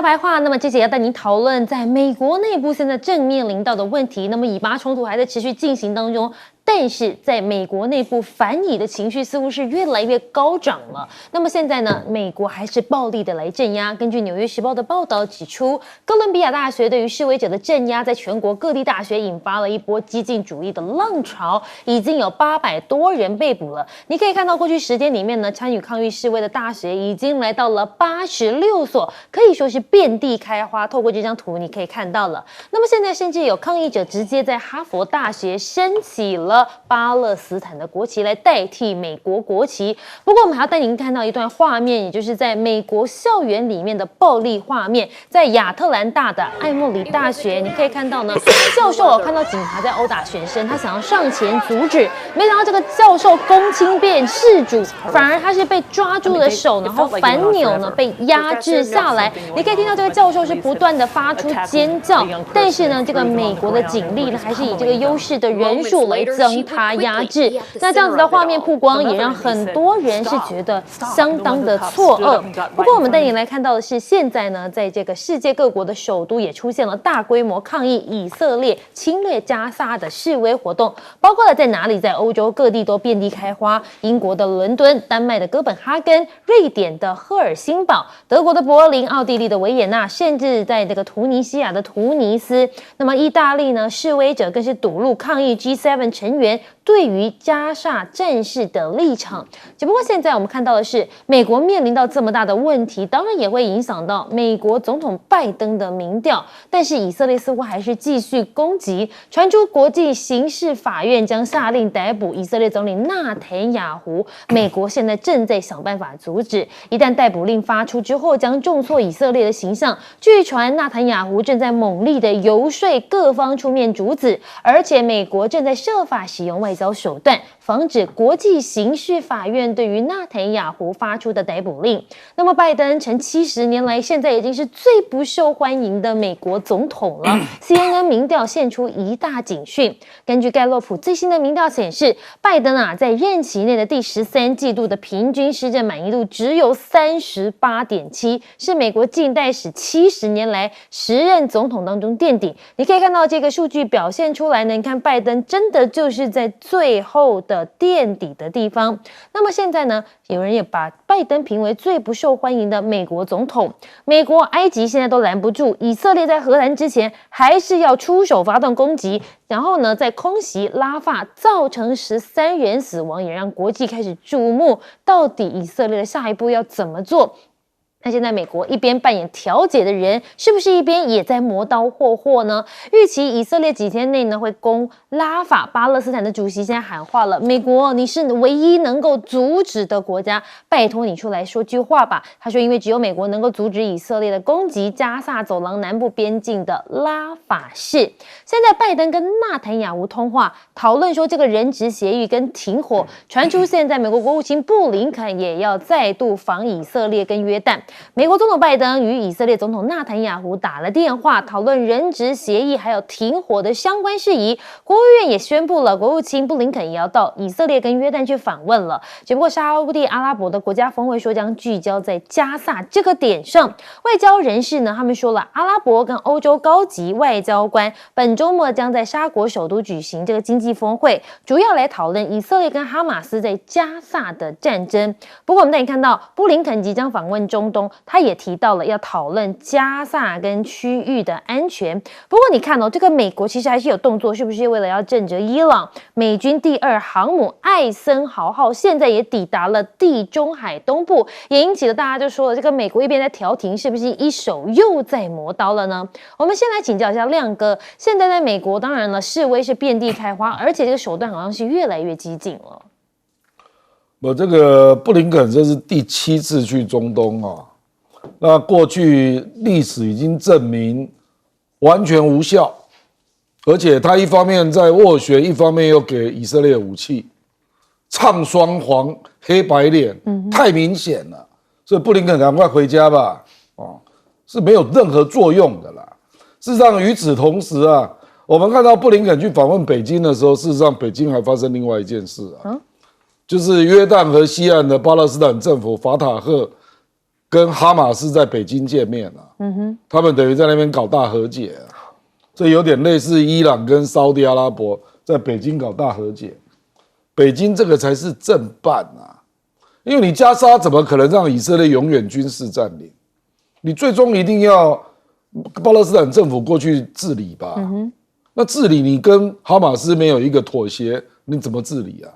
白话，那么这节要带您讨论在美国内部现在正面临到的问题。那么以巴冲突还在持续进行当中，但是在美国内部反以的情绪似乎是越来越高涨了。那么现在呢，美国还是暴力的来镇压。根据《纽约时报》的报道指出，哥伦比亚大学对于示威者的镇压，在全国各地大学引发了一波激进主义的浪潮，已经有800多人被捕了。你可以看到，过去10天里面呢，参与抗议示威的大学已经来到了86所，可以说是遍地开花。透过这张图，你可以看到了。那么现在甚至有抗议者直接在哈佛大学升起了巴勒斯坦的国旗来代替美国国旗。不过我们还要带您看到一段画面，也就是在美国校园里面的暴力画面。在亚特兰大的艾默里大学，你可以看到呢，教授看到警察在殴打学生，他想要上前阻止，没想到这个教授公亲变事主，反而他是被抓住了手，然后反扭呢被压制下来。你可以听到这个教授是不断的发出尖叫，但是呢，这个美国的警力呢还是以这个优势的人数来将他压制。那这样子的画面曝光，也让很多人是觉得相当的错愕。不过我们带你来看到的是，现在呢，在这个世界各国的首都也出现了大规模抗议以色列侵略加沙的示威活动，包括了在哪里，在欧洲各地都遍地开花，英国的伦敦、丹麦的哥本哈根、瑞典的赫尔辛堡、德国的柏林、奥地利的维也纳，甚至在这个突尼西亚的突尼斯。那么意大利呢，示威者更是堵路抗议 G7 成员对于加沙战事的立场。只不过现在我们看到的是，美国面临到这么大的问题，当然也会影响到美国总统拜登的民调。但是以色列似乎还是继续攻击，传出国际刑事法院将下令逮捕以色列总理纳坦雅胡，美国现在正在想办法阻止。一旦逮捕令发出之后，将重挫以色列的形象。据传纳坦雅胡正在猛力的游说各方出面阻止，而且美国正在设法使用外交手段，防止国际刑事法院对于纳坦雅胡发出的逮捕令。那么拜登成70年来现在已经是最不受欢迎的美国总统了。CNN 民调献出一大警讯。根据盖洛普最新的民调显示，拜登在任期内的第13季度的平均施政满意度只有38.7%，是美国近代史70年来10任总统当中垫底。你可以看到这个数据表现出来呢，你看拜登真的就是在最后的垫底的地方。那么现在呢，有人也把拜登评为最不受欢迎的美国总统。美国、埃及现在都拦不住，以色列在和谈之前还是要出手发动攻击，然后呢，在空袭拉法造成13人死亡，也让国际开始注目，到底以色列的下一步要怎么做。那现在美国一边扮演调解的人，是不是一边也在磨刀霍霍呢？预期以色列几天内呢会攻拉法，巴勒斯坦的主席现在喊话了：美国，你是唯一能够阻止的国家，拜托你出来说句话吧。他说，因为只有美国能够阻止以色列的攻击加萨走廊南部边境的拉法市。现在拜登跟纳坦雅胡通话，讨论说这个人质协议跟停火，传出现在美国国务卿布林肯也要再度访以色列跟约旦。美国总统拜登与以色列总统纳坦雅胡打了电话，讨论人质协议还有停火的相关事宜。国务院也宣布了，国务卿布林肯也要到以色列跟约旦去访问了。只不过沙烏地阿拉伯的国家峰会说将聚焦在加萨这个点上。外交人士呢，他们说了，阿拉伯跟欧洲高级外交官本周末将在沙国首都举行这个经济峰会，主要来讨论以色列跟哈马斯在加萨的战争。不过我们带你看到，布林肯即将访问中东，他也提到了要讨论加萨跟区域的安全。不过你看这个美国其实还是有动作，是不是为了要震慑伊朗？美军第2航母艾森豪号现在也抵达了地中海东部，也引起了大家就说了，这个美国一边在调停，是不是一手又在磨刀了呢？我们先来请教一下亮哥，现在在美国，当然了，示威是遍地开花，而且这个手段好像是越来越激进了。我这个布林肯这是第7次去中东啊，那过去历史已经证明完全无效，而且他一方面在斡旋，一方面又给以色列武器，唱双簧黑白脸，太明显了，所以布林肯赶快回家吧，是没有任何作用的啦。事实上，与此同时啊，我们看到布林肯去访问北京的时候，事实上北京还发生另外一件事啊。就是约旦河西岸的巴勒斯坦政府法塔赫跟哈马斯在北京见面了。他们等于在那边搞大和解这有点类似伊朗跟沙特阿拉伯在北京搞大和解，北京这个才是正办因为你加沙怎么可能让以色列永远军事占领？你最终一定要巴勒斯坦政府过去治理吧？那治理你跟哈马斯没有一个妥协，你怎么治理啊？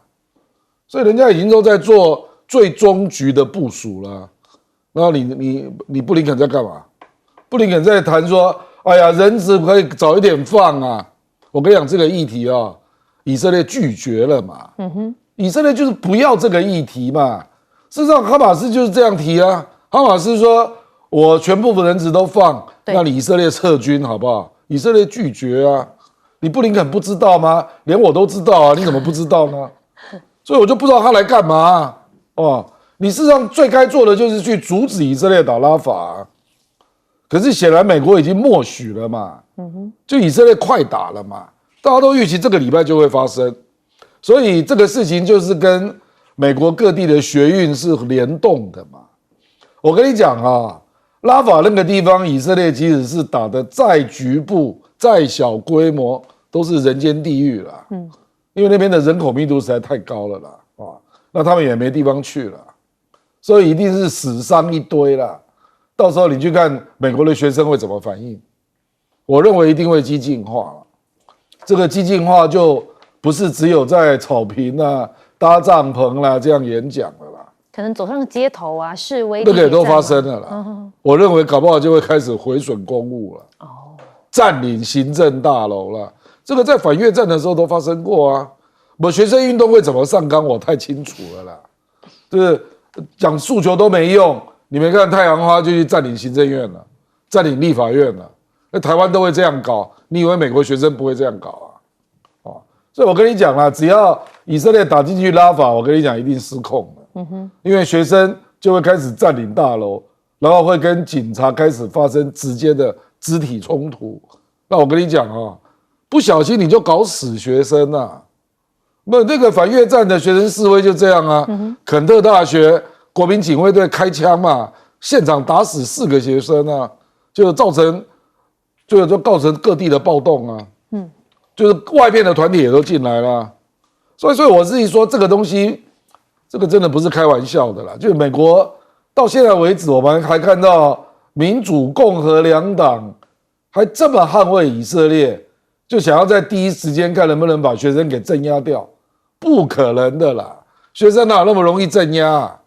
所以人家已经都在做最终局的部署了。然后你布林肯在干嘛？布林肯在谈说，哎呀，人质可以早一点放啊！我跟你讲这个议题以色列拒绝了嘛。以色列就是不要这个议题嘛。事实上，哈马斯就是这样提啊。哈马斯说，我全部人质都放，那你以色列撤军好不好？以色列拒绝啊。你布林肯不知道吗？连我都知道啊，你怎么不知道呢？所以我就不知道他来干嘛你事实上最该做的就是去阻止以色列打拉法可是显然美国已经默许了嘛，就以色列快打了嘛，大家都预期这个礼拜就会发生，所以这个事情就是跟美国各地的学运是联动的嘛。我跟你讲拉法那个地方，以色列即使是打得再局部、再小规模，都是人间地狱啦。因为那边的人口密度实在太高了啦，那他们也没地方去了，所以一定是死伤一堆啦。到时候你去看美国的学生会怎么反应，我认为一定会激进化了。这个激进化就不是只有在草坪搭帐篷啦这样演讲了啦，可能走上街头示威，那个也都发生了啦。我认为搞不好就会开始毁损公物了，占领行政大楼了。这个在反越战的时候都发生过啊。我学生运动会怎么上纲，我太清楚了啦。就是讲诉求都没用，你没看太阳花就去占领行政院了，占领立法院了。那台湾都会这样搞，你以为美国学生不会这样搞所以我跟你讲啦，只要以色列打进去拉法，我跟你讲一定失控了。因为学生就会开始占领大楼，然后会跟警察开始发生直接的肢体冲突。那我跟你讲不小心你就搞死学生那个反越战的学生示威就这样肯特大学国民警卫队开枪嘛，现场打死4个学生就造成各地的暴动就是外面的团体也都进来了。所以我自己说这个东西，这个真的不是开玩笑的啦。就美国到现在为止，我们还看到民主共和两党还这么捍卫以色列，就想要在第一时间看能不能把学生给镇压掉，不可能的啦。学生哪有那么容易镇压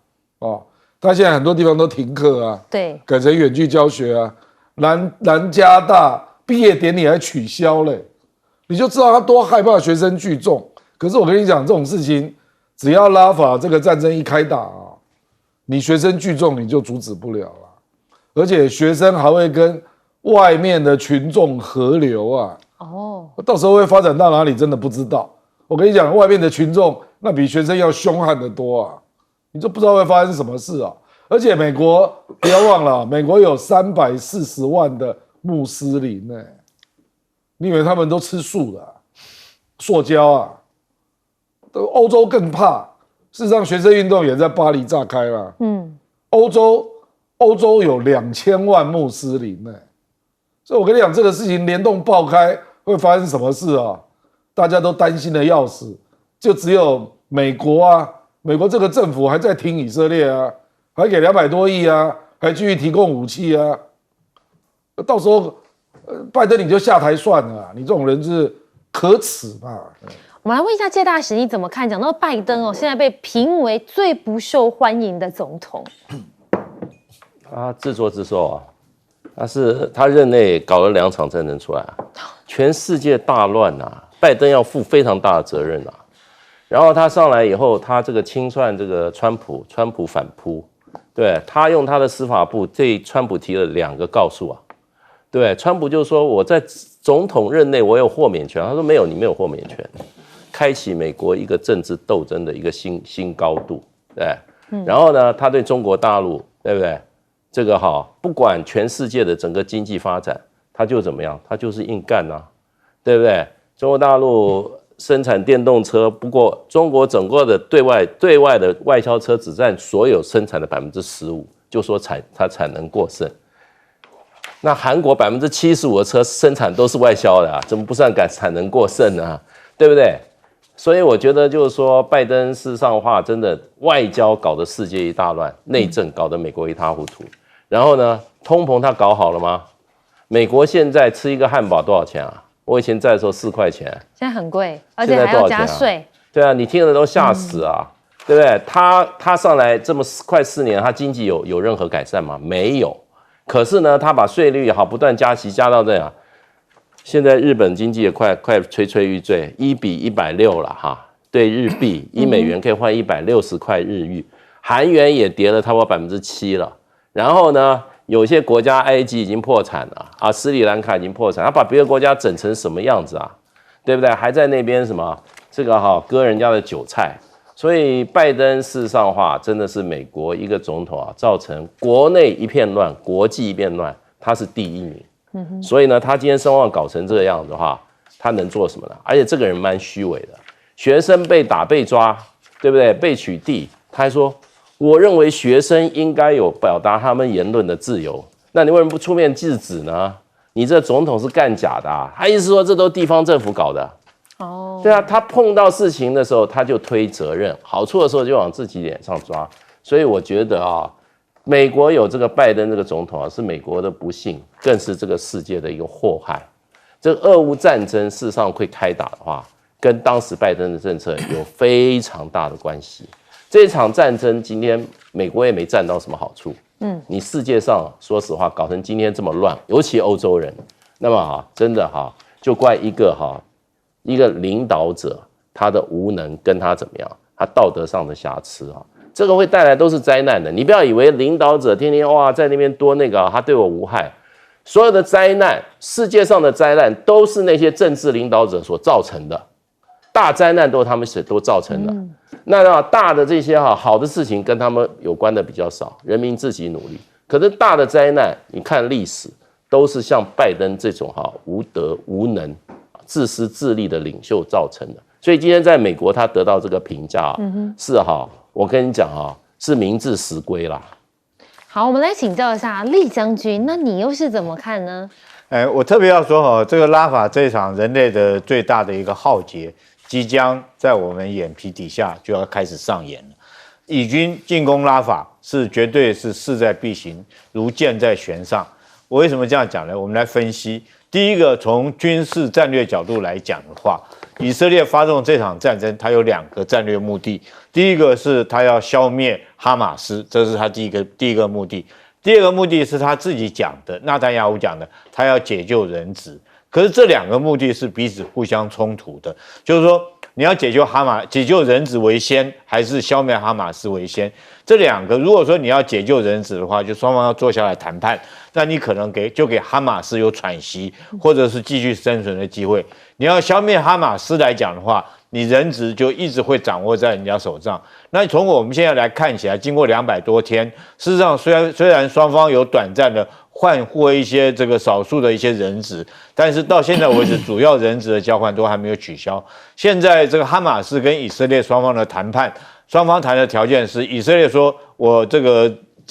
他现在很多地方都停课对，改成远距教学南加大毕业典礼还取消嘞，你就知道他多害怕学生聚众。可是我跟你讲，这种事情只要拉法这个战争一开打你学生聚众你就阻止不了了，而且学生还会跟外面的群众合流到时候会发展到哪里真的不知道。我跟你讲，外面的群众那比学生要凶悍得多你就不知道会发生什么事而且美国不要忘了，美国有340万的穆斯林你以为他们都吃素的塑胶欧洲更怕。事实上学生运动也在巴黎炸开了欧洲有2000万穆斯林所以我跟你讲，这个事情联动爆开会发生什么事大家都担心的要死，就只有美国美国这个政府还在挺以色列还给200多亿还继续提供武器到时候拜登你就下台算了你这种人是可耻嘛。我们来问一下介大使，你怎么看？讲到拜登现在被评为最不受欢迎的总统，他自作自受他任内搞了2场战争出来全世界大乱拜登要负非常大的责任然后他上来以后，他这个清算这个川普反扑，对，他用他的司法部对川普提了2个告诉对，川普就说我在总统任内我有豁免权，他说没有，你没有豁免权，开启美国一个政治斗争的一个新高度，对，然后呢，他对中国大陆，对不对？这个不管全世界的整个经济发展，他就怎么样，他就是硬干对不对？中国大陆生产电动车，不过中国整个的对外的外销车只占所有生产的15%，就说它产能过剩。那韩国75%的车生产都是外销的怎么不算产能过剩呢？对不对？所以我觉得就是说，拜登事实上的话，真的外交搞得世界一大乱，内政搞得美国一塌糊涂。然后呢，通膨他搞好了吗？美国现在吃一个汉堡多少钱啊？我以前在的时候4块钱，现在很贵，而且还要加税。对啊，你听了都吓死啊，对不对？他上来这么快4年，他经济有任何改善吗？没有。可是呢，他把税率好不断加息，加到这样。现在日本经济也快垂垂欲坠，1比160了哈，对日币1美元可以换160块日元，韩元也跌了差不多7%了。然后呢，有些国家埃及已经破产了啊，斯里兰卡已经破产，他把别的国家整成什么样子啊？对不对？还在那边什么这个割人家的韭菜。所以拜登事实上的话，真的是美国一个总统啊，造成国内一片乱，国际一片乱，他是第1名。所以呢，他今天声望搞成这个样子的话，他能做什么呢？而且这个人蛮虚伪的，学生被打被抓，对不对？被取缔，他还说，我认为学生应该有表达他们言论的自由。那你为什么不出面制止呢？你这总统是干假的啊！他意思说这都地方政府搞的。对啊，他碰到事情的时候他就推责任，好处的时候就往自己脸上抓。所以我觉得啊。美国有这个拜登这个总统啊，是美国的不幸，更是这个世界的一个祸害。这个俄乌战争事实上会开打的话，跟当时拜登的政策有非常大的关系。这场战争今天美国也没占到什么好处。你世界上说实话搞成今天这么乱，尤其欧洲人，那么真的就怪一个领导者他的无能跟他怎么样，他道德上的瑕疵这个会带来都是灾难的。你不要以为领导者天天在那边多那个他对我无害。所有的灾难，世界上的灾难都是那些政治领导者所造成的，大灾难都是他们都造成的。那大的这些好的事情跟他们有关的比较少，人民自己努力。可是大的灾难，你看历史都是像拜登这种无德无能、自私自利的领袖造成的。所以今天在美国他得到这个评价是我跟你讲是明智实归啦。好，我们来请教一下厉将军，那你又是怎么看呢？我特别要说这个拉法这一场人类的最大的一个浩劫，即将在我们眼皮底下就要开始上演了。以军进攻拉法是绝对是势在必行，如箭在弦上。我为什么这样讲呢？我们来分析。第一个，从军事战略角度来讲的话，以色列发动这场战争，它有2个战略目的。第一个是他要消灭哈马斯，这是他第一个目的。第二个目的是他自己讲的，纳坦雅胡讲的，他要解救人质。可是这2个目的是彼此互相冲突的，就是说你要解救人质为先，还是消灭哈马斯为先？这2个，如果说你要解救人质的话，就双方要坐下来谈判，那你可能给哈马斯有喘息或者是继续生存的机会。你要消灭哈马斯来讲的话，你人质就一直会掌握在人家手上。那从我们现在来看起来，经过200多天，事实上虽然双方有短暂的换获一些这个少数的一些人质，但是到现在为止，主要人质的交换都还没有取消。现在这个哈马斯跟以色列双方的谈判，双方谈的条件是，以色列说我这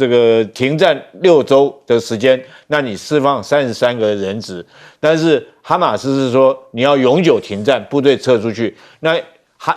个停战6周的时间，那你释放33个人质，但是哈马斯是说你要永久停战，部队撤出去。那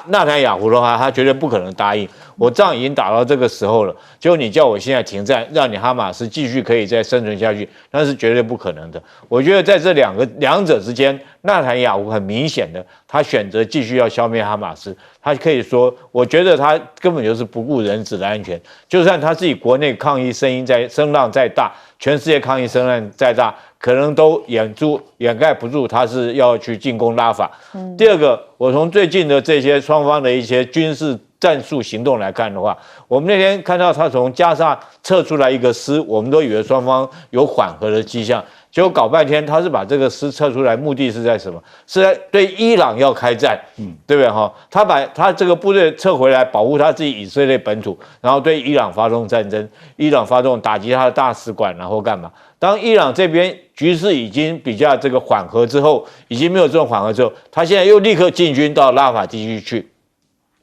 纳坦雅胡的话，他绝对不可能答应。我仗已经打到这个时候了，结果你叫我现在停战，让你哈马斯继续可以再生存下去，那是绝对不可能的。我觉得在这两者之间，纳坦雅胡很明显的，他选择继续要消灭哈马斯。他可以说，我觉得他根本就是不顾人质的安全，就算他自己国内抗议声浪再大，全世界抗议声浪再大，可能都掩盖不住他是要去进攻拉法。第二个，我从最近的这些双方的一些军事战术行动来看的话，我们那天看到他从加沙撤出来一个师，我们都以为双方有缓和的迹象，结果搞半天他是把这个师撤出来，目的是在什么？是在对伊朗要开战，对不对他把他这个部队撤回来，保护他自己以色列本土，然后对伊朗发动战争，伊朗打击他的大使馆，然后干嘛？当伊朗这边局势已经比较这个缓和之后，已经没有这种缓和之后，他现在又立刻进军到拉法地区去。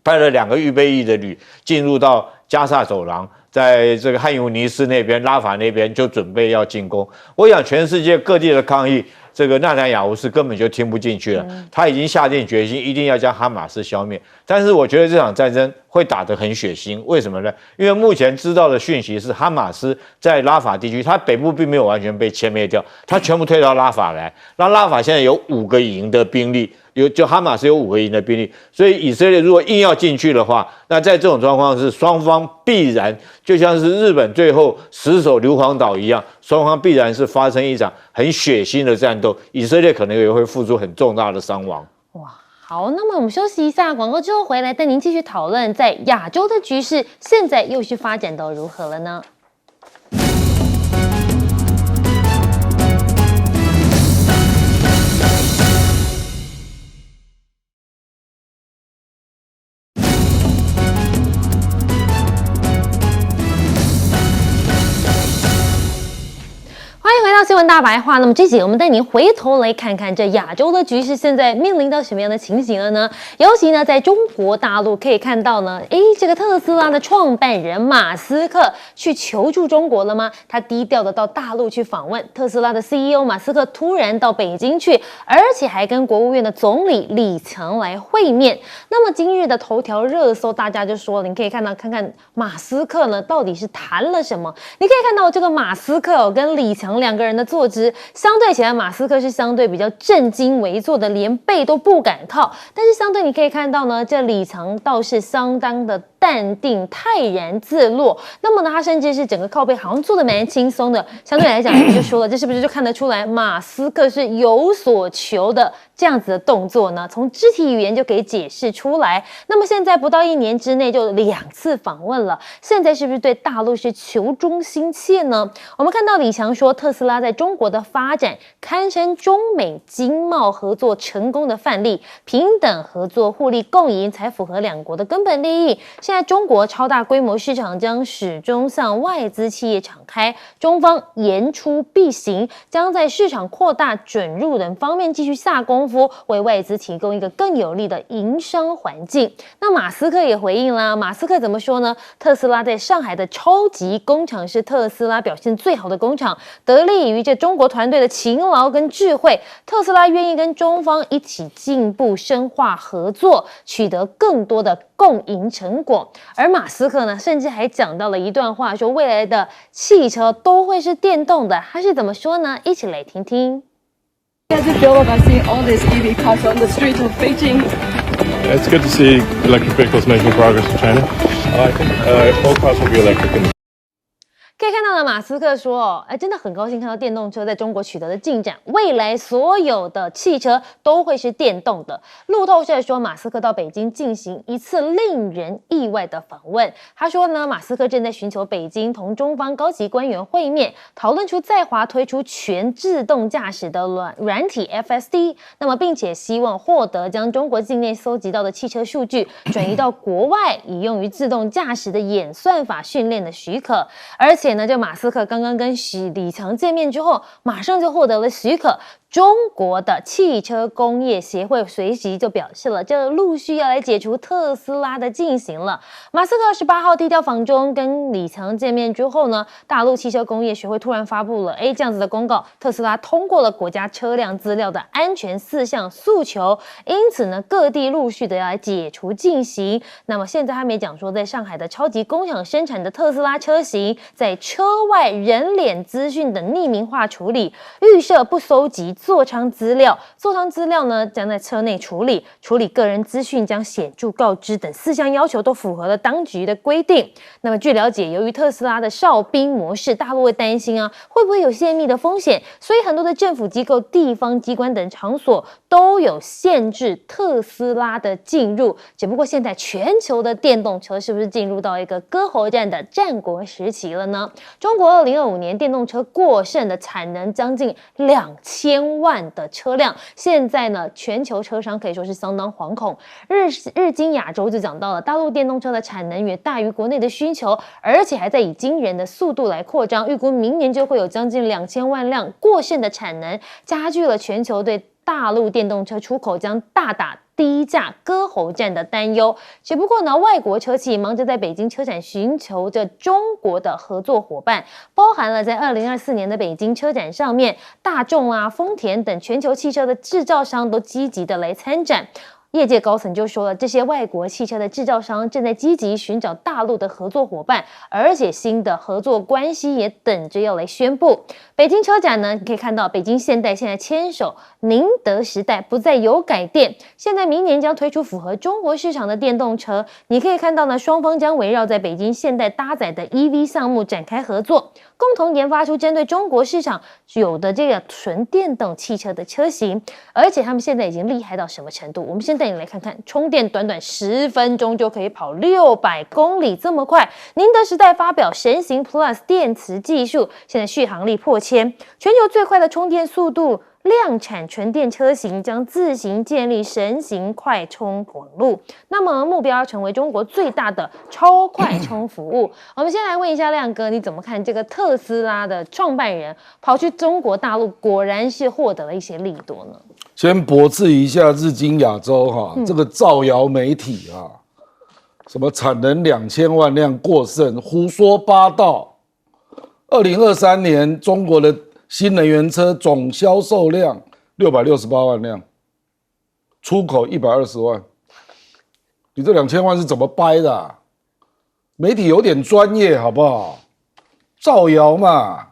派了2个预备役的旅进入到加萨走廊，在这个汉尤尼斯那边、拉法那边就准备要进攻。我想全世界各地的抗议，这个纳坦雅胡是根本就听不进去了，他已经下定决心一定要将哈马斯消灭。但是我觉得这场战争会打得很血腥，为什么呢？因为目前知道的讯息是，哈马斯在拉法地区，它北部并没有完全被歼灭掉，它全部退到拉法来。那拉法现在有5个营的兵力。就哈马斯有5个营的兵力，所以以色列如果硬要进去的话，那在这种状况是双方必然就像是日本最后死守硫磺岛一样，双方必然是发生一场很血腥的战斗，以色列可能也会付出很重大的伤亡。哇，好，那么我们休息一下，广告之后回来带您继续讨论，在亚洲的局势现在又是发展到如何了呢？欢迎回到新闻大白话。那么这集我们带您回头来看看这亚洲的局势现在面临到什么样的情形了呢？尤其呢，在中国大陆可以看到呢，这个特斯拉的创办人马斯克去求助中国了吗？他低调的到大陆去访问，特斯拉的 CEO 马斯克突然到北京去，而且还跟国务院的总理李强来会面。那么今日的头条热搜，大家就说，你可以看看马斯克呢到底是谈了什么？你可以看到这个马斯克跟李强2个人的坐姿，相对起来，马斯克是相对比较正襟危坐的，连背都不敢靠。但是相对你可以看到呢，这李强倒是相当的淡定泰然自若。那么呢，他甚至是整个靠背好像做的蛮轻松的。相对来讲，你就说了，这是不是就看得出来马斯克是有所求的这样子的动作呢？从肢体语言就可以解释出来。那么现在不到1年之内就2次访问了，现在是不是对大陆是求中心切呢？我们看到李强说，特斯拉在中国的发展堪称中美经贸合作成功的范例，平等合作、互利共赢才符合2国的根本利益。现在中国超大规模市场将始终向外资企业敞开，中方言出必行，将在市场扩大、准入等方面继续下功夫，为外资提供一个更有利的营商环境。那马斯克也回应啦，马斯克怎么说呢？特斯拉在上海的超级工厂是特斯拉表现最好的工厂，得力于这中国团队的勤劳跟智慧，特斯拉愿意跟中方一起进步、深化合作，取得更多的共赢成果。而马斯克呢，甚至还讲到了一段话，说未来的汽车都会是电动的。他是怎么说呢？一起来听听。How does it feel about seeing all these EV cars on the streets of Beijing? It's good to see electric vehicles making progress in China. I think all cars will be electric. 可以看到呢，马斯克说，真的很高兴看到电动车在中国取得的进展，未来所有的汽车都会是电动的。路透社说，马斯克到北京进行一次令人意外的访问。他说呢，马斯克正在寻求北京同中方高级官员会面，讨论出在华推出全自动驾驶的软体 FSD， 那么并且希望获得将中国境内搜集到的汽车数据转移到国外，以用于自动驾驶的演算法训练的许可，而且这马斯克刚刚跟李强见面之后，马上就获得了许可。中国的汽车工业协会随即就表示了，这陆续要来解除特斯拉的禁行了。马斯克18号低调访中，跟李强见面之后呢，大陆汽车工业协会突然发布了这样子的公告，特斯拉通过了国家车辆资料的安全4项诉求，因此呢，各地陆续的要来解除禁行。那么现在还没讲说，在上海的超级工厂生产的特斯拉车型，在车外人脸资讯等匿名化处理，预设不搜集座舱资料，座舱资料呢将在车内处理个人资讯将显著告知等4项要求都符合了当局的规定。那么据了解，由于特斯拉的哨兵模式，大陆会担心会不会有泄密的风险，所以很多的政府机构、地方机关等场所都有限制特斯拉的进入。只不过现在全球的电动车是不是进入到一个割喉战的战国时期了呢？中国2025年电动车过剩的产能将近2000万的车辆，现在呢，全球车商可以说是相当惶恐。日经亚洲就讲到了，大陆电动车的产能远大于国内的需求，而且还在以惊人的速度来扩张，预估明年就会有将近2000万辆过剩的产能，加剧了全球对大陆电动车出口将大打低价割喉战的担忧。只不过呢，外国车企忙着在北京车展寻求着中国的合作伙伴，包含了在2024年的北京车展上面，大众啊、丰田等全球汽车的制造商都积极的来参展。业界高层就说了，这些外国汽车的制造商正在积极寻找大陆的合作伙伴，而且新的合作关系也等着要来宣布。北京车展呢，你可以看到北京现代现在牵手宁德时代不再油改电，现在明年将推出符合中国市场的电动车。你可以看到呢，双方将围绕在北京现代搭载的 EV 项目展开合作，共同研发出针对中国市场有的这个纯电动汽车的车型。而且他们现在已经厉害到什么程度？我们先带你来看看，充电短短10分钟就可以跑600公里，这么快！宁德时代发表神行 Plus 电池技术，现在续航力破千，全球最快的充电速度。量产纯电车型将自行建立神行快充网路，那么目标要成为中国最大的超快充服务。我们先来问一下亮哥，你怎么看这个特斯拉的创办人跑去中国大陆，果然是获得了一些利多呢？先驳斥一下日经亚洲这个造谣媒体什么产能2000万辆过剩，胡说八道。2023年中国的新能源车总销售量668万辆，出口120万。你这2000万是怎么掰的媒体有点专业好不好？造谣嘛，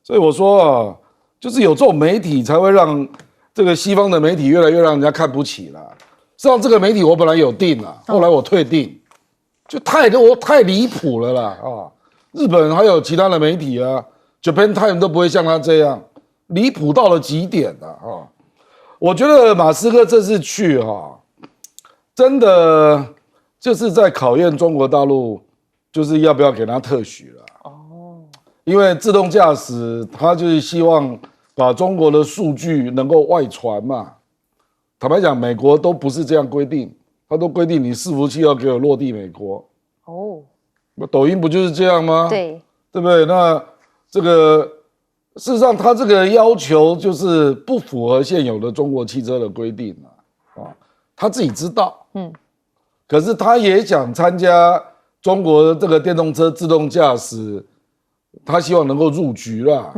所以我说就是有这种媒体才会让这个西方的媒体越来越让人家看不起了。实际上这个媒体我本来有订了，后来我退订，就太离谱了啦日本还有其他的媒体Japan Time 都不会像他这样离谱到了极点我觉得马斯克这次去真的就是在考验中国大陆，就是要不要给他特许了因为自动驾驶他就是希望把中国的数据能够外传嘛。坦白讲，美国都不是这样规定，他都规定你伺服器要给我落地美国。抖音不就是这样吗？对不对？那这个事实上，他这个要求就是不符合现有的中国汽车的规定他自己知道，可是他也想参加中国这个电动车自动驾驶，他希望能够入局啦。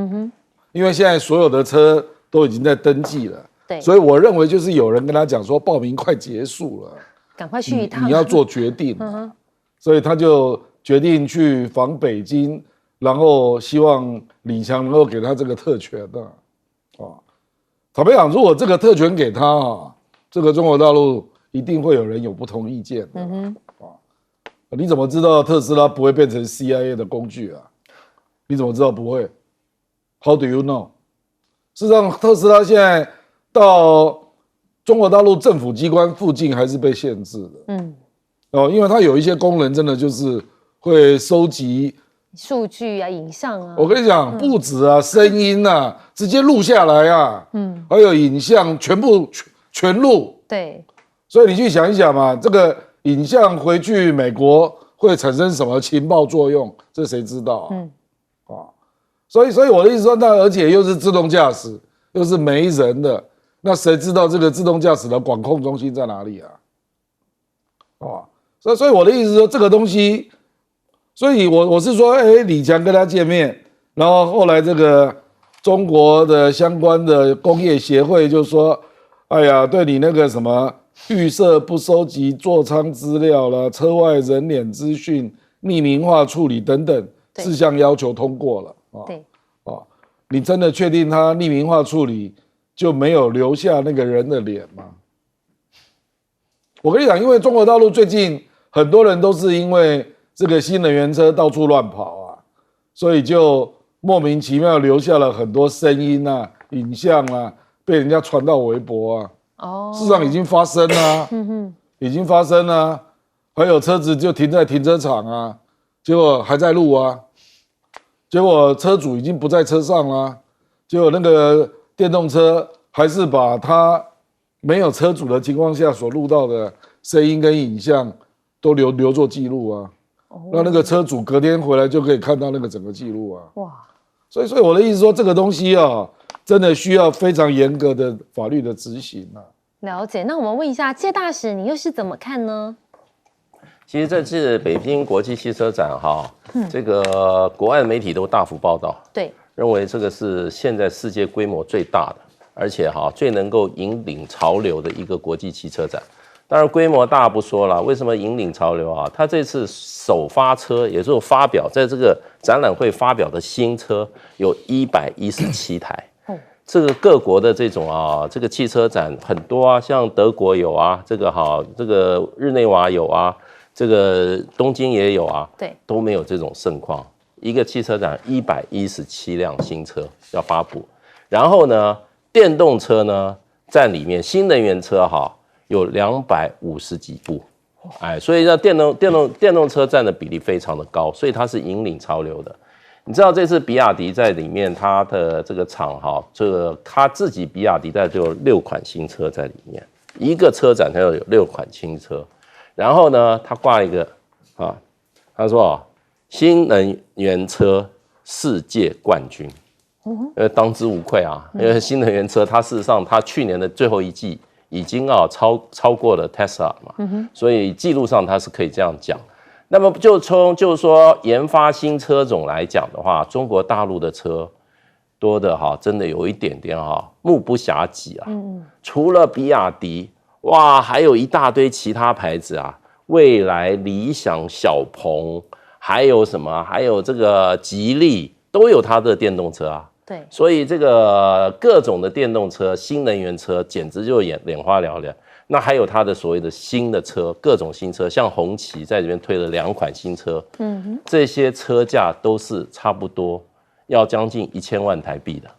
因为现在所有的车都已经在登记了，对，所以我认为就是有人跟他讲说报名快结束了，赶快去一趟，你要做决定，所以他就决定去访北京。然后希望李强能够给他这个特权坦白讲，如果这个特权给他这个中国大陆一定会有人有不同意见的你怎么知道特斯拉不会变成 CIA 的工具你怎么知道不会 ？How do you know？ 事实上，特斯拉现在到中国大陆政府机关附近还是被限制的。因为它有一些功能真的就是会收集。数据影像我跟你讲，不止声音直接录下来还有影像，全部全录。对，所以你去想一想嘛，这个影像回去美国会产生什么情报作用？这谁知道所以我的意思说，那而且又是自动驾驶，又是没人的，那谁知道这个自动驾驶的管控中心在哪里所以我的意思是说，这个东西。所以我是说，李强跟他见面，然后后来这个中国的相关的工业协会就说，哎呀，对你那个什么预设不收集座舱资料啦、车外人脸资讯、匿名化处理等等4项要求通过了你真的确定他匿名化处理就没有留下那个人的脸吗？我跟你讲，因为中国大陆最近很多人都是因为这个新能源车到处乱跑所以就莫名其妙留下了很多声音影像被人家传到微博事实上已经发生了已经发生了，还有车子就停在停车场结果还在录结果车主已经不在车上了，结果那个电动车还是把他没有车主的情况下所录到的声音跟影像都留作记录那个车主隔天回来就可以看到那个整个记录哇！所以我的意思说，这个东西真的需要非常严格的法律的执行了解。那我们问一下谢大使，你又是怎么看呢？其实这次北京国际汽车展哈，这个国外的媒体都大幅报道，对，认为这个是现在世界规模最大的，而且最能够引领潮流的一个国际汽车展。当然规模大不说了，为什么引领潮流啊？它这次首发车，也就是发表在这个展览会发表的新车有117台。这个各国的这种这个汽车展很多啊，像德国有啊，这个日内瓦有啊，这个东京也有啊，对，都没有这种盛况。一个汽车展117辆新车要发布，然后呢，电动车呢占里面新能源车有250几部，所以电动车占的比例非常的高，所以它是引领潮流的。你知道这次比亚迪在里面，它的这个厂它自己比亚迪在就有6款新车在里面，一个车展它有6款新车，然后呢，它挂一个他说新能源车世界冠军，当之无愧啊，因为新能源车它事实上它去年的最后一季已经超过了 Tesla 嘛，所以记录上它是可以这样讲。那么就是说研发新车种来讲的话，中国大陆的车多的真的有一点点目不暇接啊。除了比亚迪，哇，还有一大堆其他牌子啊，蔚来、理想、小鹏，还有什么？还有这个吉利都有它的电动车啊。对，所以这个各种的电动车、新能源车简直就眼花缭乱。那还有它的所谓的新的车，各种新车，像红旗在这边推了2款新车，这些车价都是差不多要将近1000万台币的。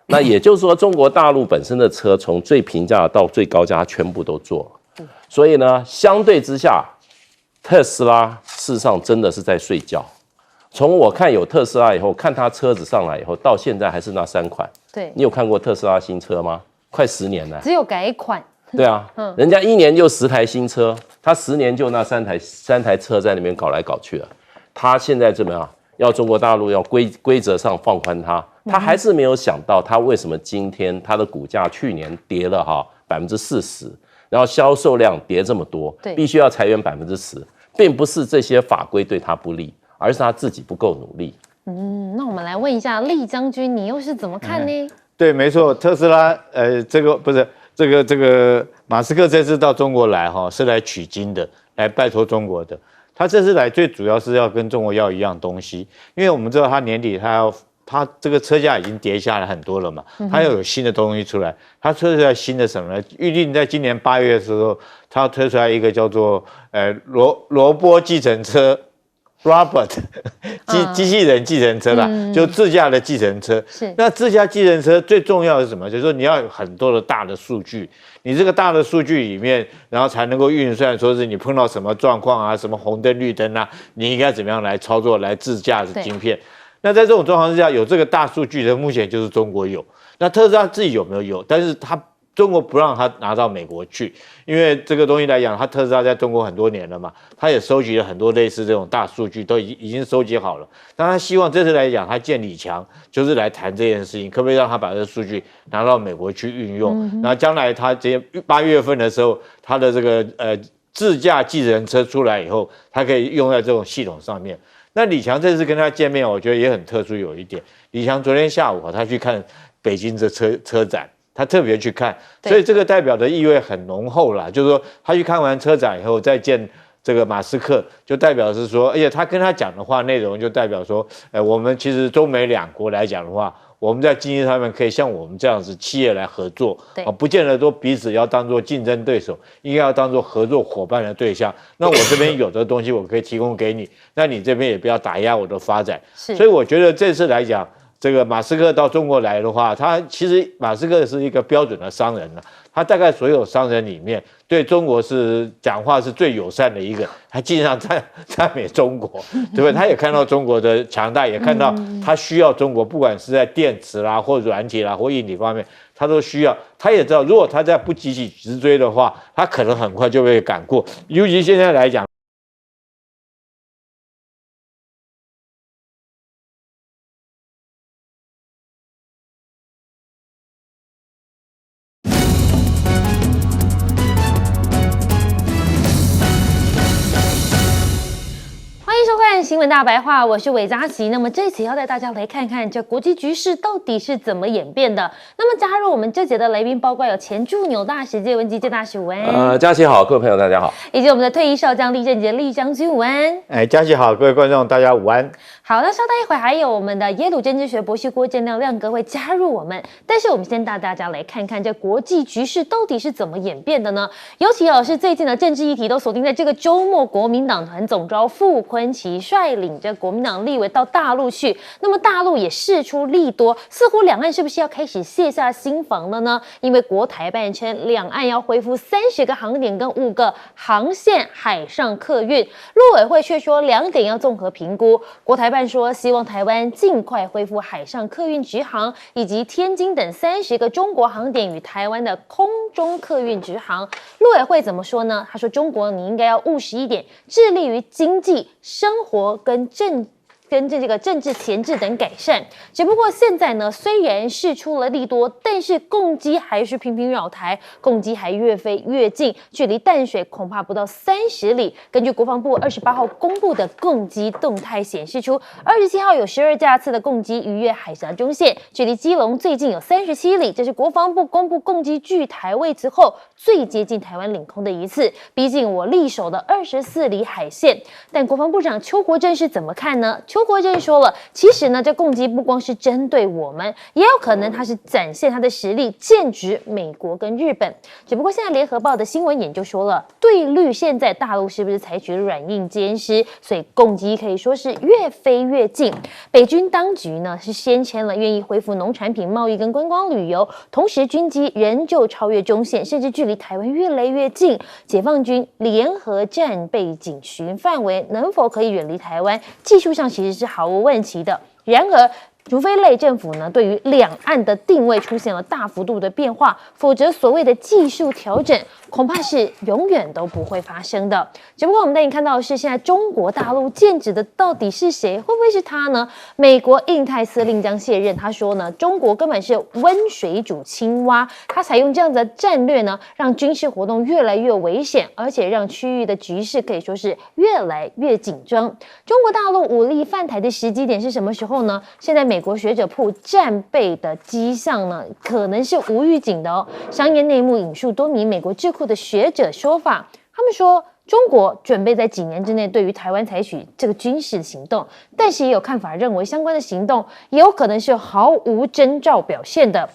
那也就是说，中国大陆本身的车从最平价到最高价全部都做了。所以呢，相对之下，特斯拉事实上真的是在睡觉。从我看有特斯拉以后，看它车子上来以后，到现在还是那3款。对，你有看过特斯拉新车吗？快10年了，只有改款。对啊，人家1年就10台新车，他10年就那三台车在那边搞来搞去了。他现在怎么样？要中国大陆要规则上放宽他还是没有想到他为什么今天他的股价去年跌了40%，然后销售量跌这么多，必须要裁员10%，并不是这些法规对他不利，而是他自己不够努力。那我们来问一下厉将军，你又是怎么看呢？对，没错，特斯拉，这个不是这个马斯克这次到中国来是来取经的，来拜托中国的。他这次来最主要是要跟中国要一样东西，因为我们知道他年底他这个车价已经跌下来很多了嘛，他要有新的东西出来。他推出来新的什么呢？预定在今年8月的时候，他要推出来一个叫做萝卜计程车。Robot 机器人计程车啦，就自驾的计程车。是。那自驾计程车最重要的是什么？就是说你要有很多的大的数据，你这个大的数据里面，然后才能够运算，说是你碰到什么状况啊，什么红灯绿灯啊，你应该怎么样来操作来自驾的晶片。那在这种状况之下，有这个大数据的，目前就是中国有。那特斯拉自己有没有有？但是中国不让他拿到美国去，因为这个东西来讲，他特斯拉在中国很多年了嘛，他也收集了很多类似这种大数据，都已经收集好了。但他希望这次来讲，他见李强就是来谈这件事情，可不可以让他把这个数据拿到美国去运用？然后将来他8月份的时候，他的这个自驾计程车出来以后，他可以用在这种系统上面。那李强这次跟他见面，我觉得也很特殊，有一点，李强昨天下午他去看北京的车展。他特别去看，所以这个代表的意味很浓厚啦。就是说，他去看完车展以后再见这个马斯克，就代表是说，而且他跟他讲的话内容就代表说，我们其实中美2国来讲的话，我们在经济上面可以像我们这样子企业来合作，不见得说彼此要当做竞争对手，应该要当做合作伙伴的对象。那我这边有的东西我可以提供给你，那你这边也不要打压我的发展。所以我觉得这次来讲。这个马斯克到中国来的话，他其实马斯克是一个标准的商人了。他大概所有商人里面，对中国是讲话是最友善的一个。他经常赞美中国，对不对？他也看到中国的强大，也看到他需要中国，不管是在电池啦、或软体啦、或硬体方面，他都需要。他也知道，如果他再不急起直追的话，他可能很快就被赶过。尤其现在来讲。新闻大白话，我是韦佳琪。那么这期要带大家来看看这国际局势到底是怎么演变的。那么加入我们这节的来宾包括有前驻纽大使谢文吉谢大使午安，佳琪好，各位朋友大家好，以及我们的退役少将厉正杰厉将军午安。佳琪好，各位观众大家午安。好，那稍待一会儿还有我们的耶鲁政治学博士郭正亮哥会加入我们。但是我们先带大家来看看这国际局势到底是怎么演变的呢？尤其是最近的政治议题都锁定在这个周末，国民党团总召傅崐萁率领着国民党立委到大陆去，那么大陆也释出利多，似乎两岸是不是要开始卸下心防了呢？因为国台办称两岸要恢复30个航点跟5个航线海上客运，陆委会却说2点要综合评估。国台办说希望台湾尽快恢复海上客运直航，以及天津等30个中国航点与台湾的空中客运直航。陆委会怎么说呢？他说中国你应该要务实一点，致力于经济、生活跟这个政治前置等改善，只不过现在呢，虽然释出了利多，但是共机还是频频扰台，共机还越飞越近，距离淡水恐怕不到30里。根据国防部28号公布的共机动态显示出，27号有12架次的共机逾越海峡中线，距离基隆最近有37里，这是国防部公布共机距台位之后最接近台湾领空的一次，逼近我力守的24里海线。但国防部长邱国正是怎么看呢？邱国正说了，其实呢，这共机不光是针对我们，也有可能他是展现他的实力，剑指美国跟日本。只不过现在联合报的新闻眼就说了，对绿现在大陆是不是采取软硬兼施，所以共机可以说是越飞越近。北军当局呢是先签了愿意恢复农产品贸易跟观光旅游，同时军机仍旧超越中线，甚至距离台湾越来越近。解放军联合战备警巡范围能否可以远离台湾，技术上其实是毫无问题的。然而除非赖政府呢对于两岸的定位出现了大幅度的变化，否则所谓的技术调整恐怕是永远都不会发生的。只不过我们带你看到的是，现在中国大陆剑指的到底是谁？会不会是他呢？美国印太司令将卸任，他说呢，中国根本是温水煮青蛙，他采用这样子的战略呢，让军事活动越来越危险，而且让区域的局势可以说是越来越紧张。中国大陆武力犯台的时机点是什么时候呢？现在美国学者铺战备的迹象呢，可能是无预警的哦。商业内幕引述多名美国智库的学者说法，他们说中国准备在几年之内对于台湾采取这个军事行动，但是也有看法认为相关的行动也有可能是毫无征兆表现的。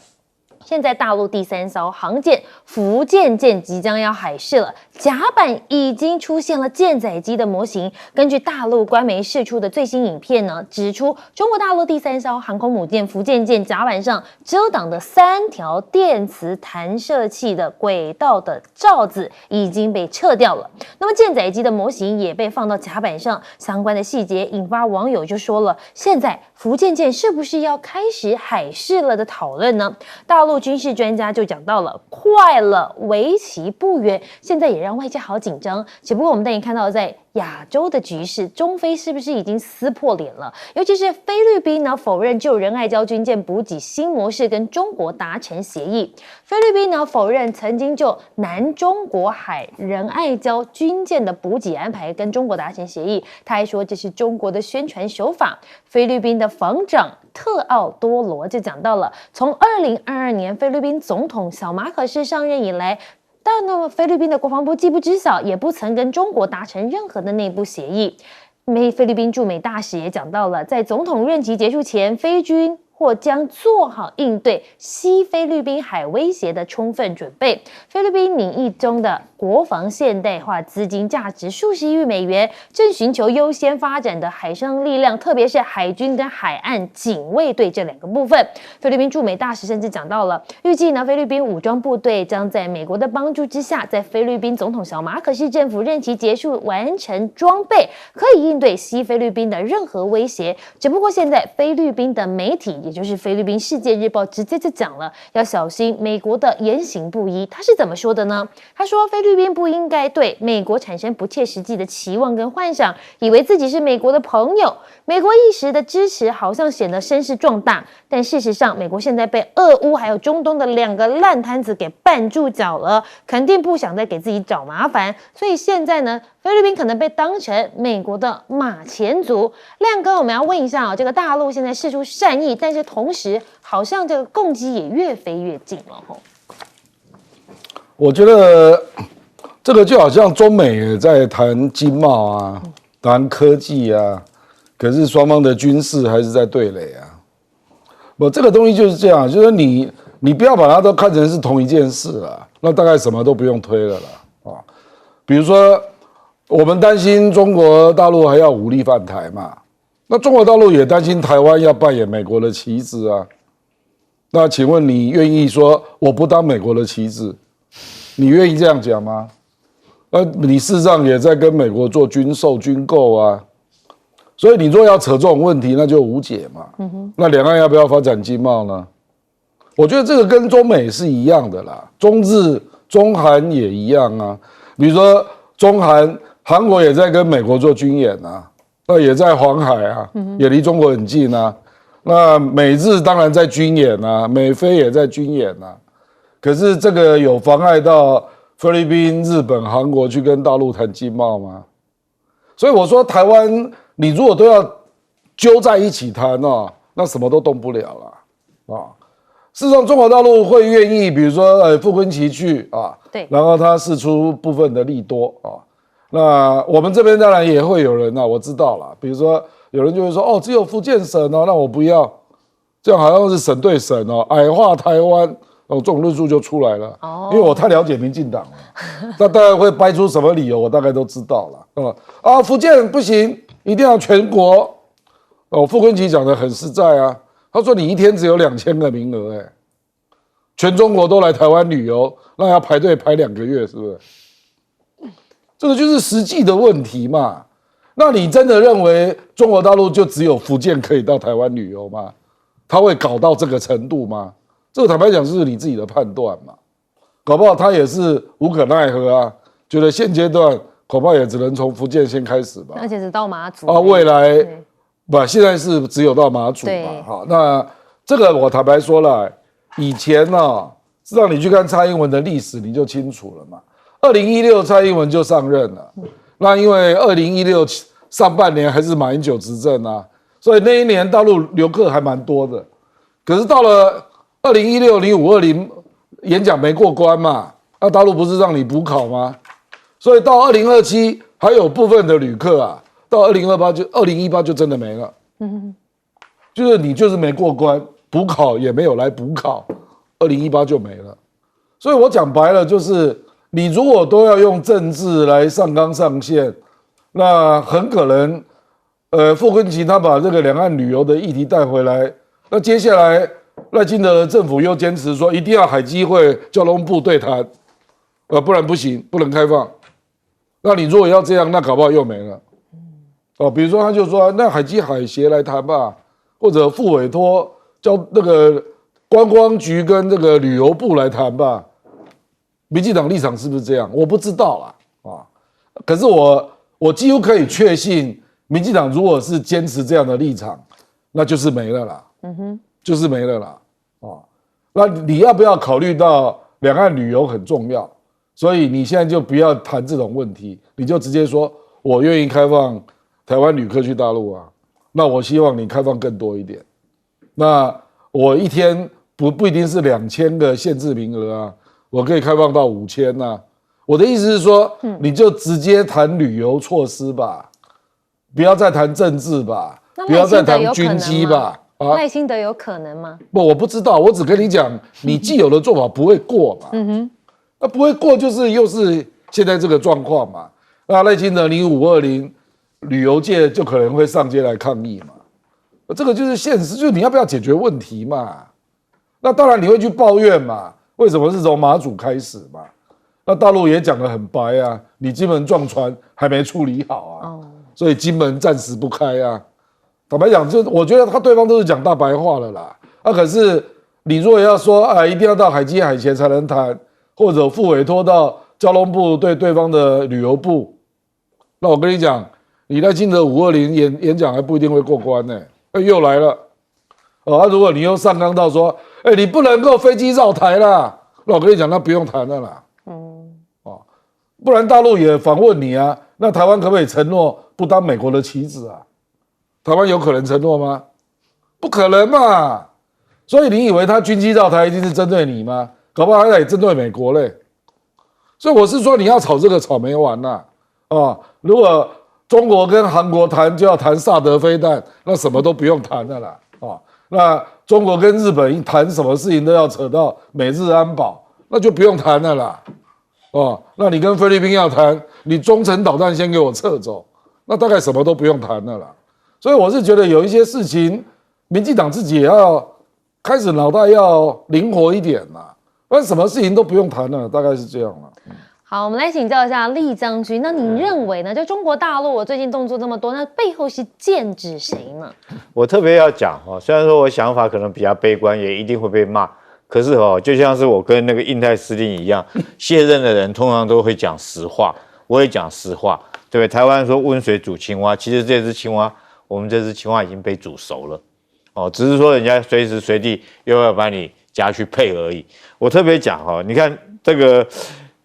现在大陆第3艘航舰福建舰即将要海试了，甲板已经出现了舰载机的模型。根据大陆官媒释出的最新影片呢，指出中国大陆第3艘航空母舰福建舰甲板上遮挡的3条电磁弹射器的轨道的罩子已经被撤掉了。那么舰载机的模型也被放到甲板上，相关的细节引发网友就说了，现在福建舰是不是要开始海试了的讨论呢？大陆军事专家就讲到了，快了，为期不远，现在也让外界好紧张。只不过我们带你看到在亚洲的局势，中非是不是已经撕破脸了？尤其是菲律宾呢，否认就仁爱礁军舰补给新模式跟中国达成协议。菲律宾呢，否认曾经就南中国海仁爱礁军舰的补给安排跟中国达成协议，他还说这是中国的宣传手法。菲律宾的防长特奥多罗就讲到了，从2022年菲律宾总统小马可仕上任以来，但呢，菲律宾的国防部既不知晓，也不曾跟中国达成任何的内部协议。菲律宾驻美大使也讲到了，在总统任期结束前，菲军或将做好应对西菲律宾海威胁的充分准备。菲律宾拟议中的国防现代化资金价值数十亿美元，正寻求优先发展的海上力量，特别是海军跟海岸警卫队这2个部分。菲律宾驻美大使甚至讲到了，预计呢，菲律宾武装部队将在美国的帮助之下，在菲律宾总统小马可仕政府任期结束完成装备，可以应对西菲律宾的任何威胁。只不过现在菲律宾的媒体，也就是菲律宾《世界日报》直接就讲了，要小心美国的言行不一。他是怎么说的呢？他说菲律宾不应该对美国产生不切实际的期望跟幻想，以为自己是美国的朋友。美国一时的支持好像显得声势壮大，但事实上，美国现在被俄乌还有中东的2个烂摊子给绊住脚了，肯定不想再给自己找麻烦。所以现在呢，菲律宾可能被当成美国的马前卒。亮哥，我们要问一下这个大陆现在释出善意，但是同时好像这个共机也越飞越近了我觉得这个就好像中美也在谈经贸啊，谈科技啊，可是双方的军事还是在对垒啊。这个东西就是这样，就是你不要把它都看成是同一件事了，那大概什么都不用推了啦。比如说我们担心中国大陆还要武力犯台嘛，那中国大陆也担心台湾要扮演美国的棋子啊。那请问你愿意说我不当美国的棋子？你愿意这样讲吗？你事实上也在跟美国做军售军购啊，所以你若要扯这种问题，那就无解嘛。那两岸要不要发展经贸呢？我觉得这个跟中美是一样的啦，中日、中韩也一样啊。比如说中韩国也在跟美国做军演啊，那也在黄海啊，也离中国很近啊。那美日当然在军演啊，美菲也在军演啊。可是这个有妨碍到菲律宾、日本、韩国去跟大陆谈经贸吗？所以我说台湾，你如果都要揪在一起谈那什么都动不了了。事实上，中国大陆会愿意，比如说傅昆萁去对，然后他释出部分的利多那我们这边当然也会有人我知道了，比如说有人就会说只有福建省那我不要，这样好像是省对省矮化台湾。这种论述就出来了，因为我太了解民进党了，那大概会掰出什么理由，我大概都知道了。福建不行，一定要全国。傅昆萁讲的很实在啊，他说你一天只有2000个名额，全中国都来台湾旅游，那要排队排2个月，是不是？这个就是实际的问题嘛。那你真的认为中国大陆就只有福建可以到台湾旅游吗？他会搞到这个程度吗？这个坦白讲是你自己的判断嘛，搞不好他也是无可奈何啊，觉得现阶段恐怕也只能从福建先开始吧，而且只到马祖未来现在是只有到马祖嘛，那这个我坦白说了，以前是让你去看蔡英文的历史你就清楚了嘛，2016蔡英文就上任了，那因为2016上半年还是马英九执政啊，所以那一年大陆游客还蛮多的，可是到了2016、05、20演讲没过关嘛，那大陆不是让你补考吗？所以到2027还有部分的旅客到2018就真的没了，就是你就是没过关，补考也没有来补考，2018就没了。所以我讲白了就是，你如果都要用政治来上纲上线，那很可能，傅昆萁他把这个两岸旅游的议题带回来，那接下来。赖清德政府又坚持说一定要海基会、交通部对谈，不然不行，不能开放。那你如果要这样，那搞不好又没了。比如说他就说那海基海协来谈吧，或者副委托叫那个观光局跟这个旅游部来谈吧。民进党立场是不是这样？我不知道啦可是我几乎可以确信，民进党如果是坚持这样的立场，那就是没了啦。就是没了啦，那你要不要考虑到两岸旅游很重要？所以你现在就不要谈这种问题，你就直接说我愿意开放台湾旅客去大陆那我希望你开放更多一点。那我一天不一定是2000个限制名额我可以开放到5000我的意思是说，你就直接谈旅游措施吧，不要再谈政治吧，不要再谈军机吧。赖清德有可能吗？我不知道，我只跟你讲，你既有的做法不会过嘛。那不会过就是又是现在这个状况嘛。那赖清德0520旅游界就可能会上街来抗议嘛。这个就是现实，就是你要不要解决问题嘛。那当然你会去抱怨嘛，为什么是从马祖开始嘛？那大陆也讲得很白你金门撞船还没处理好所以金门暂时不开坦白讲，就我觉得对方都是讲大白话了啦。可是你如果要说一定要到海基海协才能谈，或者副委托到交通部对对方的旅游部，那我跟你讲，你赖清德520演讲还不一定会过关呢。又来了，如果你又上纲到说，你不能够飞机绕台啦，那我跟你讲，那不用谈了啦。不然大陆也访问你啊。那台湾可不可以承诺不当美国的棋子啊？台湾有可能承诺吗？不可能嘛。所以你以为他军机绕台一定是针对你吗？搞不好还得针对美国嘞。所以我是说，你要炒这个炒没完呐！如果中国跟韩国谈就要谈萨德飞弹，那什么都不用谈的啦。那中国跟日本一谈什么事情都要扯到美日安保，那就不用谈了啦。那你跟菲律宾要谈，你中程导弹先给我撤走，那大概什么都不用谈了啦。所以我是觉得有一些事情，民进党自己也要开始脑袋要灵活一点啦，不然什么事情都不用谈了，大概是这样啦。好，我们来请教一下厉将军，那你认为呢？就中国大陆最近动作这么多，那背后是剑指谁呢？我特别要讲虽然说我想法可能比较悲观，也一定会被骂，可是就像是我跟那个印太司令一样，卸任的人通常都会讲实话，我也讲实话，对不对？台湾说温水煮青蛙，其实这只青蛙，我们这只青蛙已经被煮熟了，只是说人家随时随地又要把你夹去配而已。我特别讲你看这个。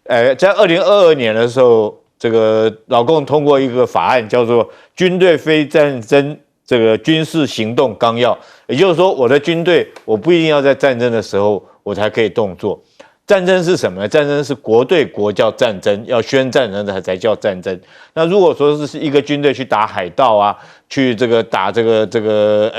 在2022年的时候，这个老共通过一个法案，叫做《军队非战争这个军事行动纲要》，也就是说，我的军队我不一定要在战争的时候我才可以动作。战争是什么呢？战争是国对国叫战争，要宣战的才叫战争。那如果说是一个军队去打海盗啊，去打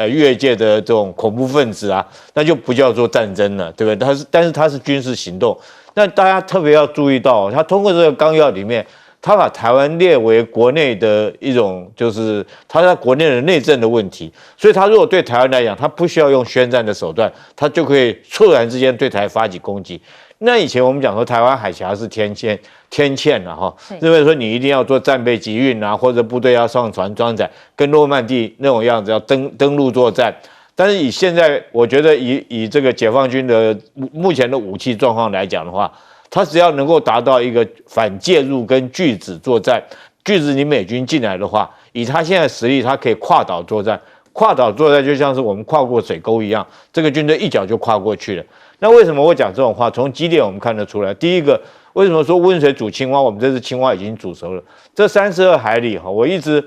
越界的这种恐怖分子啊，那就不叫做战争了，对不对？但是它是军事行动。那大家特别要注意到，他通过这个纲要里面，他把台湾列为国内的一种，就是他在国内的内政的问题。所以他如果对台湾来讲，他不需要用宣战的手段，他就可以猝然之间对台发起攻击。那以前我们讲说台湾海峡是天堑了认为说你一定要做战备集运啊，或者部队要上船装载，跟诺曼底那种样子要登陆作战。但是以现在，我觉得以这个解放军的目前的武器状况来讲的话，他只要能够达到一个反介入跟拒止作战，拒止你美军进来的话，以他现在实力，他可以跨岛作战。跨岛作战就像是我们跨过水沟一样，这个军队一脚就跨过去了。那为什么我讲这种话？从基点我们看得出来，第一个，为什么说温水煮青蛙？我们这只青蛙已经煮熟了。这32海里我一直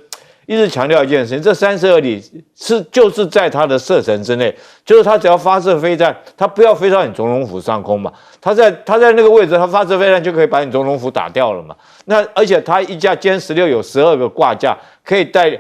强调一件事情，这32里就是在它的射程之内，就是它只要发射飞弹，它不要飞到你总统府上空嘛，它在那个位置，它发射飞弹就可以把你总统府打掉了嘛。那而且它一架歼16有12个挂架，可以带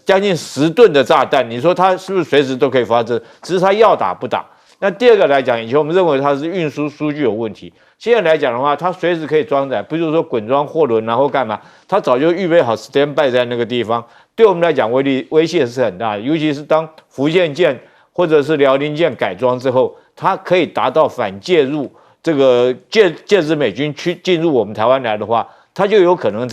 将近10吨的炸弹，你说它是不是随时都可以发射？只是它要打不打。那第二个来讲，以前我们认为它是运输数据有问题，现在来讲的话，它随时可以装载，不是说滚装货轮然后干嘛，它早就预备好 standby 在那个地方，对我们来讲威胁是很大的，尤其是当福建舰或者是辽宁舰改装之后，它可以达到反介入这个介质美军进入我们台湾来的话，它就有可能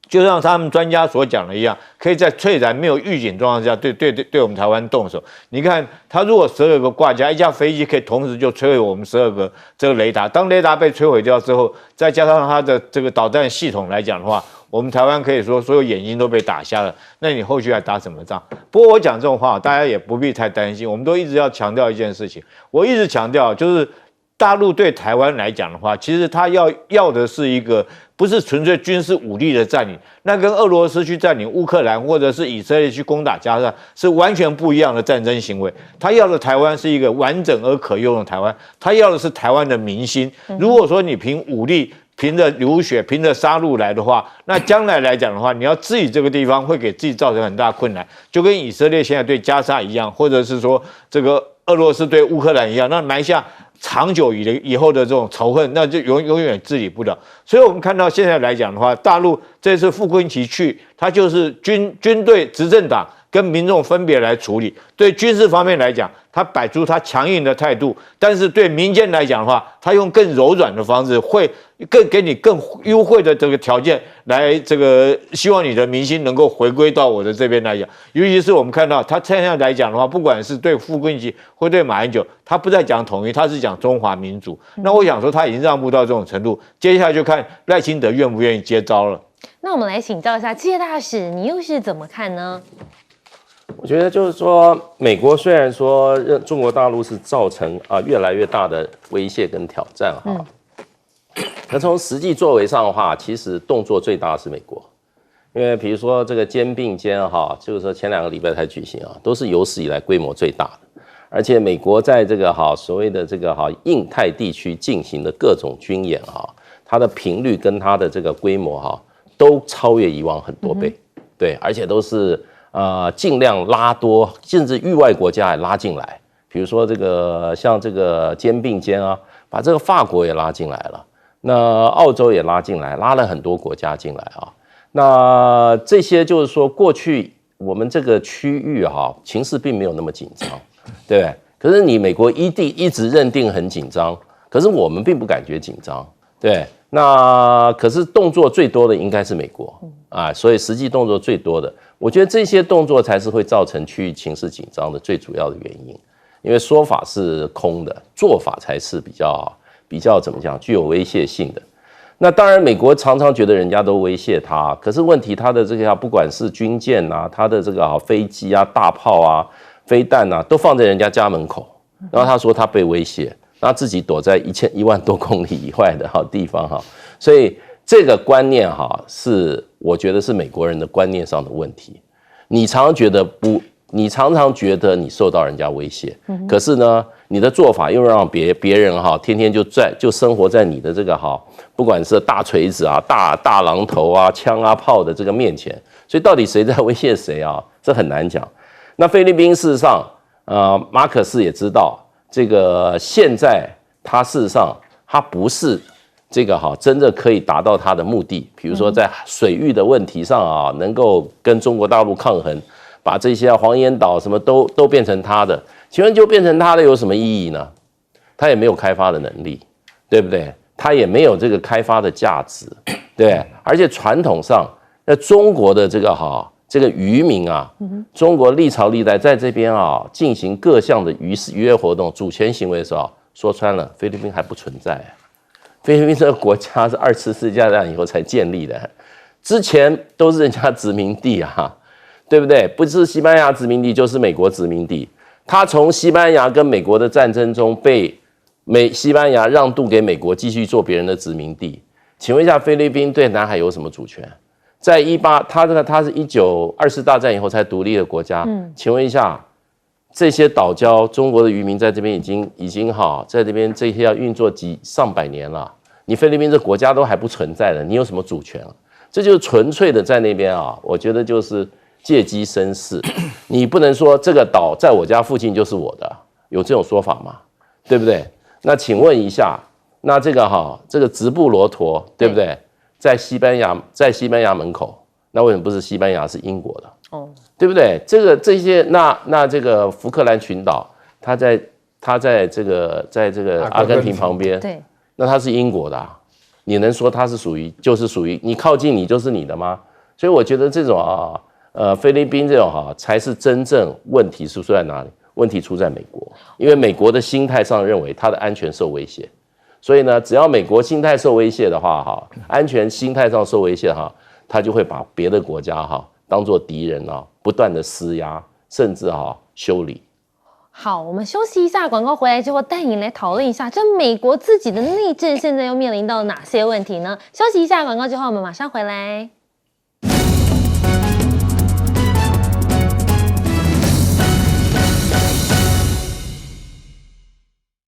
就像他们专家所讲的一样，可以在翠然没有预警状况下对我们台湾动手。你看，他如果12个挂架，一架飞机可以同时就摧毁我们12个这个雷达。当雷达被摧毁掉之后，再加上它的这个导弹系统来讲的话，我们台湾可以说所有眼睛都被打瞎了。那你后续还打什么仗？不过我讲这种话，大家也不必太担心。我们都一直要强调一件事情，我一直强调就是大陆对台湾来讲的话，其实他要的是一个不是纯粹军事武力的占领，那跟俄罗斯去占领乌克兰或者是以色列去攻打加沙是完全不一样的战争行为。他要的台湾是一个完整而可用的台湾，他要的是台湾的民心。如果说你凭武力、凭着流血、凭着杀戮来的话，那将来来讲的话，你要治理这个地方会给自己造成很大困难，就跟以色列现在对加沙一样，或者是说这个俄罗斯对乌克兰一样，那埋下长久以后的这种仇恨，那就永远治理不了。所以我们看到现在来讲的话，大陆这次傅昆萁去，他就是军队执政党跟民众分别来处理。对军事方面来讲，他摆出他强硬的态度，但是对民间来讲的话，他用更柔软的方式，会给你更优惠的这个条件来希望你的民心能够回归到我的这边来讲。尤其是我们看到他现在来讲的话，不管是对傅昆萁或对马英九，他不再讲统一，他是讲中华民族。那我想说他已经让步到这种程度，接下来就看赖清德愿不愿意接招了。那我们来请教一下谢大使，你又是怎么看呢？我觉得就是说，美国虽然说中国大陆是造成越来越大的威胁跟挑战那从实际作为上的话，其实动作最大的是美国，因为比如说这个肩并肩哈，就是说前2个礼拜才举行啊，都是有史以来规模最大的。而且美国在这个所谓的这个印太地区进行的各种军演它的频率跟它的这个规模都超越以往很多倍，对，而且都是尽量拉多，甚至域外国家也拉进来。比如说这个像这个肩并肩把这个法国也拉进来了，那澳洲也拉进来，拉了很多国家进来那这些就是说过去我们这个区域情势并没有那么紧张，对不对？可是你美国一直认定很紧张，可是我们并不感觉紧张，对。那可是动作最多的应该是美国所以实际动作最多的，我觉得这些动作才是会造成区域情势紧张的最主要的原因。因为说法是空的，做法才是比较怎么讲，具有威胁性的。那当然，美国常常觉得人家都威胁他，可是问题他的这个不管是军舰他的这个飞机大炮飞弹都放在人家家门口，然后他说他被威胁，他自己躲在1万多公里以外的地方所以这个观念是我觉得是美国人的观念上的问题。你常常觉得你受到人家威胁，可是呢，你的做法又让别人天天就生活在你的这个不管是大锤子大榔头枪炮的这个面前，所以到底谁在威胁谁这很难讲。那菲律宾事实上，马可斯也知道这个现在他事实上他不是这个真正可以达到他的目的，比如说在水域的问题上能够跟中国大陆抗衡。把这些黄岩岛什么都变成他的，请问就变成他的有什么意义呢？他也没有开发的能力，对不对？他也没有这个开发的价值，对。而且传统上，那中国的这个渔民中国历朝历代在这边进行各项的渔业活动、主权行为的时候，说穿了，菲律宾还不存在。菲律宾这个国家是2次世界大战以后才建立的，之前都是人家殖民地对不对？不是西班牙殖民地，就是美国殖民地。他从西班牙跟美国的战争中被西班牙让渡给美国，继续做别人的殖民地。请问一下，菲律宾对南海有什么主权？在他是2次大战以后才独立的国家。请问一下，这些岛礁，中国的渔民在这边已经在这边这些要运作上百年了。你菲律宾这国家都还不存在了，你有什么主权？这就是纯粹的在那边我觉得就是借机生事。你不能说这个岛在我家附近就是我的，有这种说法吗？对不对？那请问一下，那这个直布罗陀，对不对？在西班牙门口，那为什么不是西班牙，是英国的？对不对？这些那这个福克兰群岛，它在这个阿根廷旁边，对，那它是英国的你能说它是属于你靠近你就是你的吗？所以我觉得这种菲律宾这种才是真正问题出在哪里？问题出在美国，因为美国的心态上认为它的安全受威胁，所以呢，只要美国心态受威胁的话安全心态上受威胁他就会把别的国家当作敌人不断的施压，甚至修理。好，我们休息一下，广告回来之后带你来讨论一下，这美国自己的内政现在又面临到哪些问题呢？休息一下，广告之后我们马上回来。